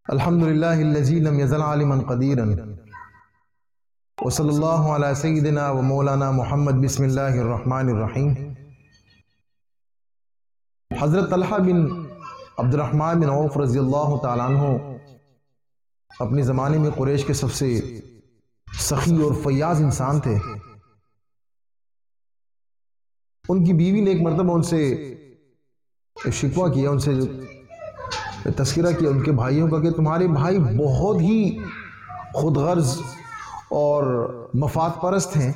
الحمدللہ الذی لم یزل عالما قدیرا وصلی اللہ علی سیدنا و مولانا محمد بسم اللہ الرحمن الرحیم۔ حضرت طلحہ بن عبد الرحمن بن عوف رضی اللہ تعالیٰ عنہ اپنے زمانے میں قریش کے سب سے سخی اور فیاض انسان تھے۔ ان کی بیوی نے ایک مرتبہ ان سے شکوہ کیا، ان سے تذکرہ کیا ان کے بھائیوں کا کہ تمہارے بھائی بہت ہی خود غرض اور مفاد پرست ہیں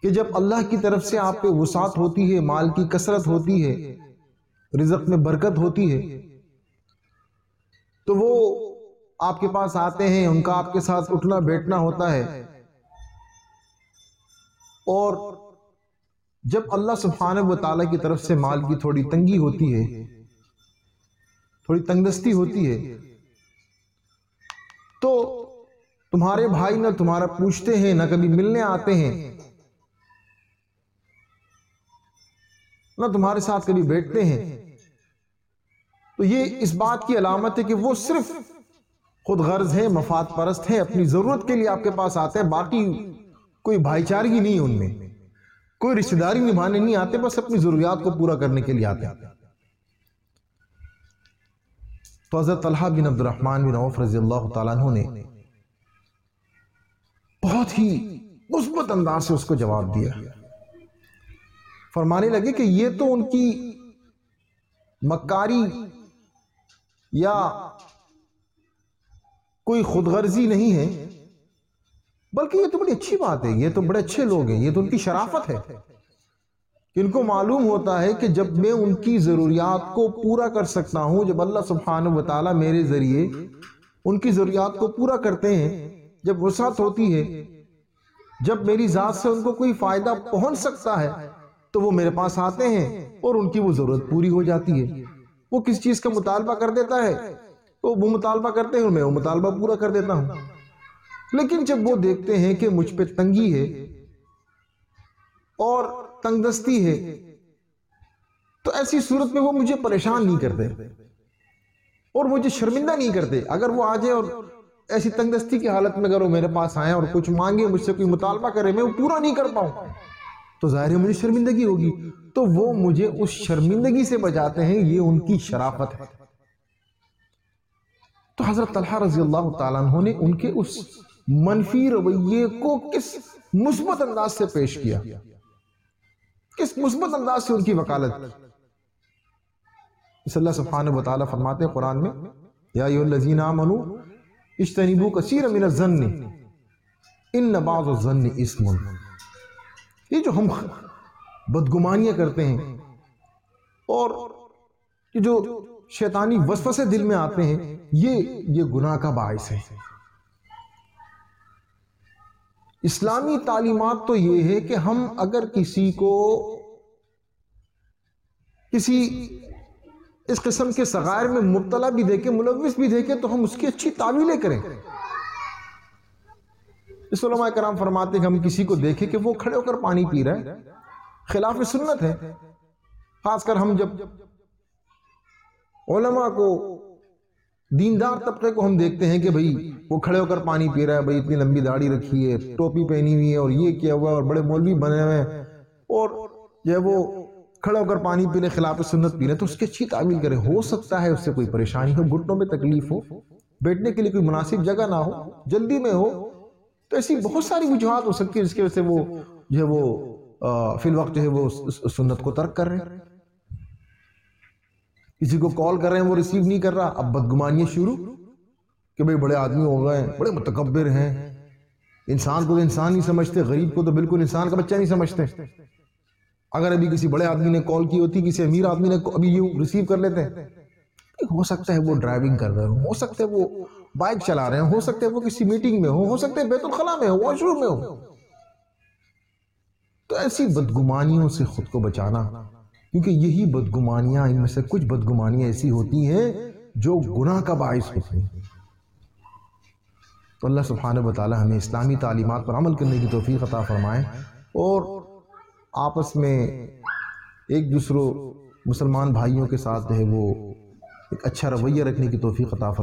کہ جب اللہ کی طرف سے آپ پہ وسعت ہوتی ہے، مال کی کثرت ہوتی ہے، رزق میں برکت ہوتی ہے، تو وہ آپ کے پاس آتے ہیں، ان کا آپ کے ساتھ اٹھنا بیٹھنا ہوتا ہے، اور جب اللہ سبحانہ و تعالیٰ کی طرف سے مال کی تھوڑی تنگی ہوتی ہے، تھوڑی تنگ دستی ہوتی ہے، تو تمہارے بھائی نہ تمہارا پوچھتے ہیں، نہ کبھی ملنے آتے ہیں، نہ تمہارے ساتھ کبھی بیٹھتے ہیں۔ تو یہ اس بات کی علامت ہے کہ وہ صرف خود غرض ہیں، مفاد پرست ہیں، اپنی ضرورت کے لیے آپ کے پاس آتے ہیں، باقی کوئی بھائی چارگی نہیں ان میں، کوئی رشتہ داری نبھانے نہیں آتے، بس اپنی ضروریات کو پورا کرنے کے لیے آتے ہیں۔ تو حضرت طلحہ بن عبد الرحمن بن عوف رضی اللہ تعالیٰ عنہ نے بہت ہی مثبت انداز سے اس کو جواب دیا، فرمانے لگے کہ یہ تو ان کی مکاری یا کوئی خود غرضی نہیں ہے، بلکہ یہ تو بڑی اچھی بات ہے، یہ تو بڑے اچھے لوگ ہیں، یہ تو ان کی شرافت ہے کہ ان کو معلوم ہوتا ہے کہ جب میں ان کی ضروریات کو پورا کر سکتا ہوں، جب اللہ سبحانہ و تعالیٰ میرے ذریعے ان کی ضروریات کو پورا کرتے ہیں، جب وسعت ہوتی ہے، جب میری ذات سے ان کو کوئی فائدہ پہنچ سکتا ہے، تو وہ میرے پاس آتے ہیں اور ان کی وہ ضرورت پوری ہو جاتی ہے۔ وہ کس چیز کا مطالبہ کر دیتا ہے تو وہ مطالبہ کرتے ہیں اور میں وہ مطالبہ پورا کر دیتا ہوں، لیکن جب وہ دیکھتے ہیں کہ مجھ پہ تنگی ہے اور تنگ دستی ہے، تو ایسی صورت میں وہ مجھے پریشان نہیں کرتے اور مجھے شرمندہ نہیں کرتے۔ اگر وہ آ جائے اور ایسی تنگ دستی کی حالت میں اگر وہ میرے پاس آئیں اور کچھ مانگے، مجھ سے کوئی مطالبہ کرے، میں وہ پورا نہیں کر پاؤں، تو ظاہر ہے مجھے شرمندگی ہوگی، تو وہ مجھے اس شرمندگی سے بچاتے ہیں، یہ ان کی شرافت ہے۔ تو حضرت طلحہ رضی اللہ تعالیٰ عنہ نے ان کے اس منفی رویے کو کس مثبت انداز سے پیش کیا، کس مثبت انداز سے ان کی وکالت۔ اس اللہ سبحانہ و تعالیٰ فرماتے ہیں قرآن میں، یا ایھا الذین آمنوا اجتنبوا کثیرا من الظن ان بعض الظن اثم۔ یہ جو ہم بدگمانیاں کرتے ہیں اور یہ جو شیطانی وسوسے دل میں آتے ہیں، یہ گناہ کا باعث ہے۔ اسلامی تعلیمات تو یہ ہے کہ ہم اگر کسی کو کسی اس قسم کے صغائر میں مبتلا بھی دیکھیں، ملوث بھی دیکھیں، تو ہم اس کی اچھی تعویلیں کریں۔ اس علماء کرام فرماتے ہیں کہ ہم کسی کو دیکھیں کہ وہ کھڑے ہو کر پانی پی رہا ہے، خلاف سنت ہے، خاص کر ہم جب علماء کو، دیندار طبقے کو ہم دیکھتے ہیں کہ بھئی وہ کھڑے ہو کر پانی پی رہا ہے، بھئی اتنی لمبی داڑھی رکھی ہے، ٹوپی پہنی ہوئی ہے، اور یہ کیا ہوا ہے، اور بڑے مولوی بنے ہوئے ہیں، اور جو ہے وہ کھڑے ہو کر پانی پینے خلاف سنت پی رہے ہیں، تو اس کی اچھی تعویل کریں۔ ہو سکتا ہے اس سے کوئی پریشانی ہو، گھٹنوں میں تکلیف ہو، بیٹھنے کے لیے کوئی مناسب جگہ نہ ہو، جلدی میں ہو، تو ایسی بہت ساری وجوہات ہو سکتی ہے جس کی وجہ سے وہ جو ہے وہ فی الوقت جو ہے وہ سنت کو ترک کر رہے ہیں۔ کسی کو کال کر رہے ہیں، وہ ریسیو نہیں کر رہا، اب بدگمانیاں شروع کہ بھئی بڑے آدمی ہو گئے ہیں، بڑے متکبر ہیں، انسان کو تو انسان نہیں سمجھتے، غریب کو تو بالکل انسان کا بچہ نہیں سمجھتے۔ اگر ابھی کسی بڑے آدمی نے کال کی ہوتی، کسی امیر آدمی نے ابھی یوں ریسیو کر لیتے ہیں۔ ہو سکتا ہے وہ ڈرائیونگ کر رہے ہوں، ہو سکتا ہے وہ بائک چلا رہے ہیں، ہو سکتا ہے وہ کسی میٹنگ میں ہو سکتا ہے بیت الخلاء میں ہو، واش روم میں ہو۔ تو ایسی بدگمانیوں سے خود کو بچانا، کیونکہ یہی بدگمانیاں، ان میں سے کچھ بدگمانیاں ایسی ہوتی ہیں جو گناہ کا باعث ہوتی ہیں۔ تو اللہ سبحانہ و تعالی ہمیں اسلامی تعلیمات پر عمل کرنے کی توفیق عطا فرمائے، اور آپس میں ایک دوسروں مسلمان بھائیوں کے ساتھ جو ہے وہ ایک اچھا رویہ رکھنے کی توفیق عطا فرمائے۔